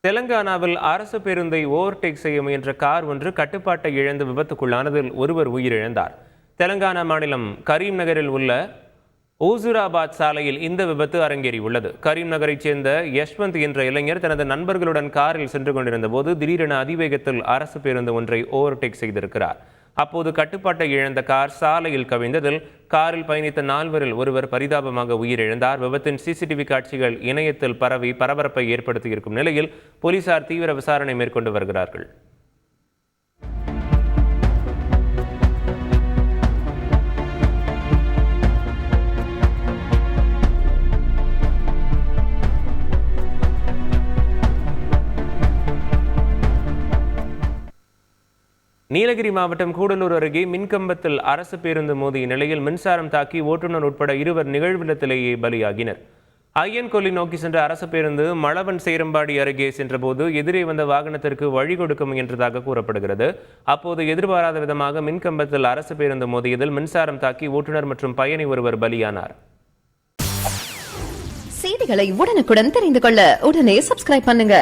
தெலங்கானாவில் அரசு பேருந்தை ஓவர்டேக் செய்ய முயன்ற கார் ஒன்று கட்டுப்பாட்டை இழந்து விபத்துக்குள்ளானதில் ஒருவர் உயிரிழந்தார். தெலங்கானா மாநிலம் கரீம் நகரில் உள்ள ஓசூராபாத் சாலையில் இந்த விபத்து அரங்கேறியுள்ளது. கரீம் நகரைச் சேர்ந்த யஷ்வந்த் என்ற இளைஞர் தனது நண்பர்களுடன் காரில் சென்று கொண்டிருந்த போது திடீரென அதிவேகத்தில் அரசு பேருந்து ஒன்றை ஓவர்டேக் செய்திருக்கிறார். அப்போது கட்டுப்பாட்டை இழந்த கார் சாலையில் கவிழ்ந்ததில் காரில் பயணித்த 4வரில் ஒருவர் பரிதாபமாக உயிரிழந்தார். விபத்தின் சிசிடிவி காட்சிகள் இணையத்தில் பரவி பரபரப்பை ஏற்படுத்தியிருக்கும் நிலையில் போலீசார் தீவிர விசாரணை மேற்கொண்டு வருகிறார்கள். நீலகிரி மாவட்டம் கூடலூர் அருகே மின்கம்பத்தில் அரசு பேருந்து மோதிய நிலையில் மின்சாரம் தாக்கி ஓட்டுநர் உட்பட 2 நிகழ்விடத்திலேயே பலியாகினர். ஐயன்கொல்லி நோக்கி சென்ற அரசு பேருந்து மளவன் சேரம்பாடி அருகே சென்றபோது எதிரே வந்த வாகனத்திற்கு வழி கொடுக்க முயன்றதாக கூறப்படுகிறது. அப்போது எதிர்பாராத விதமாக மின்கம்பத்தில் அரசு பேருந்து மோதியதில் மின்சாரம் தாக்கி ஓட்டுநர் மற்றும் பயணி ஒருவர் பலியானார். செய்திகளை உடனுக்குடன் தெரிந்து கொள்ள உடனே சப்ஸ்கிரைப் பண்ணுங்க.